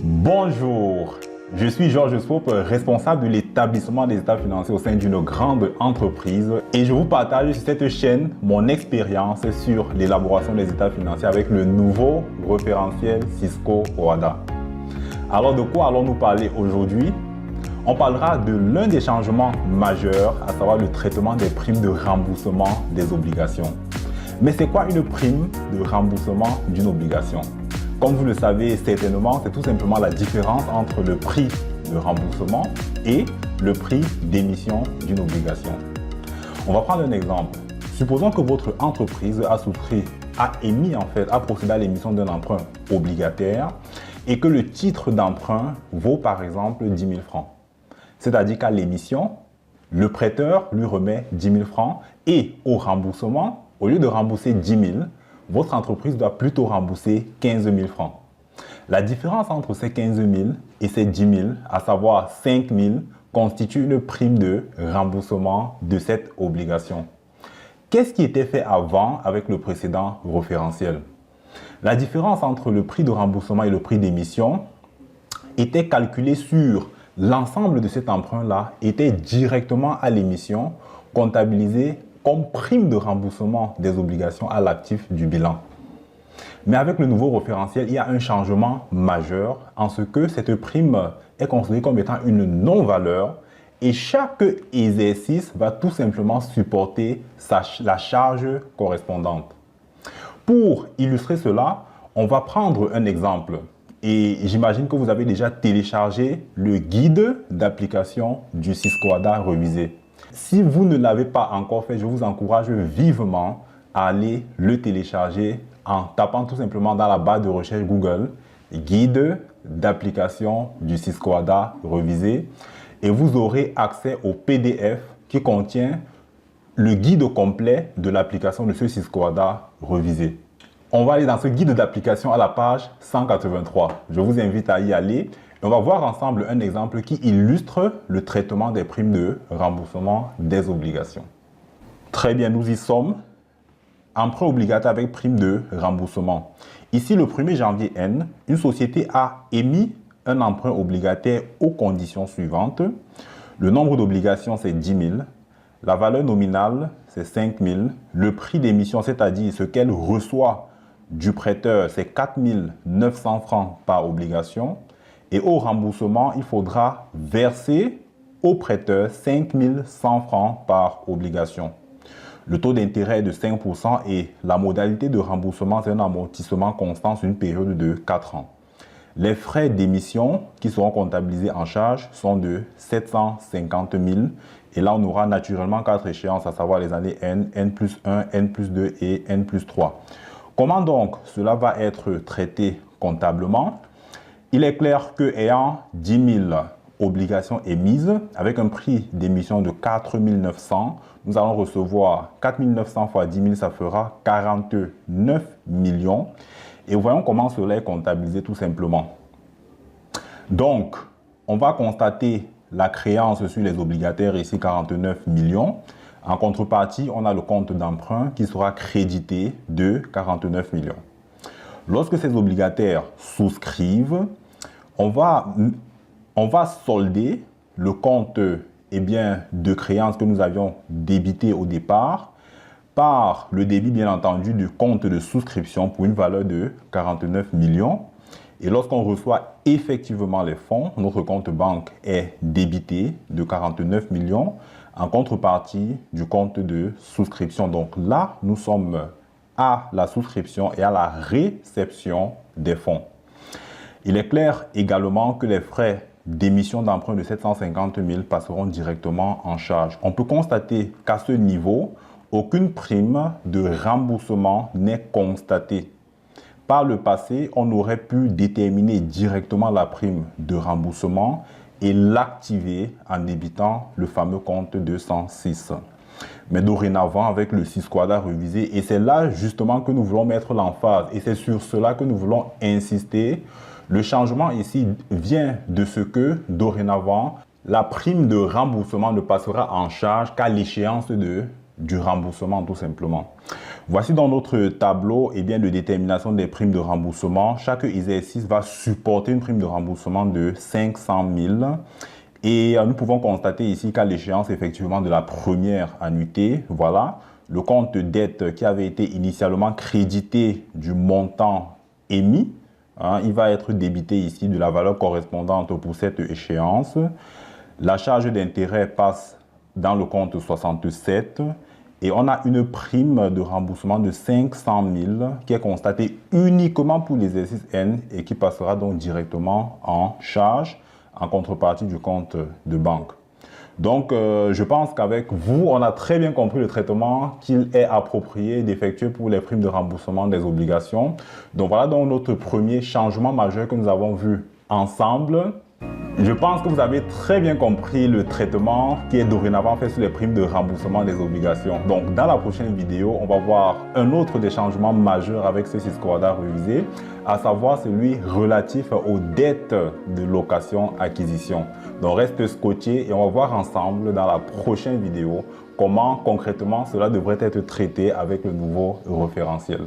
Bonjour, je suis Georges Swope, responsable de l'établissement des états financiers au sein d'une grande entreprise et je vous partage sur cette chaîne mon expérience sur l'élaboration des états financiers avec le nouveau référentiel Cisco OHADA. Alors de quoi allons-nous parler aujourd'hui? On parlera de l'un des changements majeurs, à savoir le traitement des primes de remboursement des obligations. Mais c'est quoi une prime de remboursement d'une obligation? Comme vous le savez certainement, c'est tout simplement la différence entre le prix de remboursement et le prix d'émission d'une obligation. On va prendre un exemple. Supposons que votre entreprise a procédé à l'émission d'un emprunt obligataire et que le titre d'emprunt vaut par exemple 10 000 francs. C'est-à-dire qu'à l'émission, le prêteur lui remet 10 000 francs et au remboursement, au lieu de rembourser 10 000, votre entreprise doit plutôt rembourser 15 000 francs. La différence entre ces 15 000 et ces 10 000, à savoir 5 000, constitue une prime de remboursement de cette obligation. Qu'est-ce qui était fait avant avec le précédent référentiel? La différence entre le prix de remboursement et le prix d'émission était calculée sur l'ensemble de cet emprunt-là, était directement à l'émission, comptabilisé comme prime de remboursement des obligations à l'actif du bilan. Mais avec le nouveau référentiel, il y a un changement majeur en ce que cette prime est considérée comme étant une non-valeur et chaque exercice va tout simplement supporter la charge correspondante. Pour illustrer cela, on va prendre un exemple et j'imagine que vous avez déjà téléchargé le guide d'application du Cisco OHADA révisé. Si vous ne l'avez pas encore fait, je vous encourage vivement à aller le télécharger en tapant tout simplement dans la barre de recherche Google « Guide d'application du Cisco OHADA révisé » et vous aurez accès au PDF qui contient le guide complet de l'application de ce Cisco OHADA révisé. On va aller dans ce guide d'application à la page 183. Je vous invite à y aller. On va voir ensemble un exemple qui illustre le traitement des primes de remboursement des obligations. Très bien, nous y sommes. Emprunt obligataire avec prime de remboursement. Ici, le 1er janvier N, une société a émis un emprunt obligataire aux conditions suivantes. Le nombre d'obligations, c'est 10 000. La valeur nominale, c'est 5 000. Le prix d'émission, c'est-à-dire ce qu'elle reçoit du prêteur, c'est 4 900 francs par obligation. Et au remboursement, il faudra verser au prêteur 5 100 francs par obligation. Le taux d'intérêt est de 5% et la modalité de remboursement, c'est un amortissement constant sur une période de 4 ans. Les frais d'émission qui seront comptabilisés en charge sont de 750 000. Et là, on aura naturellement 4 échéances, à savoir les années N, N+1, N+2 et N+3. Comment donc cela va être traité comptablement? Il est clair qu'ayant 10 000 obligations émises avec un prix d'émission de 4 900, nous allons recevoir 4 900 fois 10 000, ça fera 49 millions. Et voyons comment cela est comptabilisé tout simplement. Donc, on va constater la créance sur les obligataires, ici 49 millions. En contrepartie, on a le compte d'emprunt qui sera crédité de 49 millions. Lorsque ces obligataires souscrivent, on va solder le compte de créance que nous avions débité au départ par le débit, bien entendu, du compte de souscription pour une valeur de 49 millions. Et lorsqu'on reçoit effectivement les fonds, notre compte banque est débité de 49 millions en contrepartie du compte de souscription. Donc là, nous sommes à la souscription et à la réception des fonds. Il est clair également que les frais d'émission d'emprunt de 750 000 passeront directement en charge. On peut constater qu'à ce niveau, aucune prime de remboursement n'est constatée. Par le passé, on aurait pu déterminer directement la prime de remboursement et l'activer en débitant le fameux compte 206. Mais dorénavant, avec le Cisco OHADA révisé, et c'est là justement que nous voulons mettre l'emphase, et c'est sur cela que nous voulons insister, le changement ici vient de ce que, dorénavant, la prime de remboursement ne passera en charge qu'à l'échéance de du remboursement tout simplement. Voici dans notre tableau de détermination des primes de remboursement. Chaque exercice va supporter une prime de remboursement de 500 000. Et nous pouvons constater ici qu'à l'échéance effectivement de la première annuité, voilà, le compte dette qui avait été initialement crédité du montant émis, il va être débité ici de la valeur correspondante pour cette échéance. La charge d'intérêt passe dans le compte 67 et on a une prime de remboursement de 500 000 qui est constatée uniquement pour l'exercice N et qui passera donc directement en charge en contrepartie du compte de banque. Donc, je pense qu'avec vous, on a très bien compris le traitement qu'il est approprié d'effectuer pour les primes de remboursement des obligations. Donc, voilà donc notre premier changement majeur que nous avons vu ensemble. Je pense que vous avez très bien compris le traitement qui est dorénavant fait sur les primes de remboursement des obligations. Donc, dans la prochaine vidéo, on va voir un autre des changements majeurs avec ce Syscoada révisé, à savoir celui relatif aux dettes de location-acquisition. Donc, reste scotché et on va voir ensemble dans la prochaine vidéo comment concrètement cela devrait être traité avec le nouveau référentiel.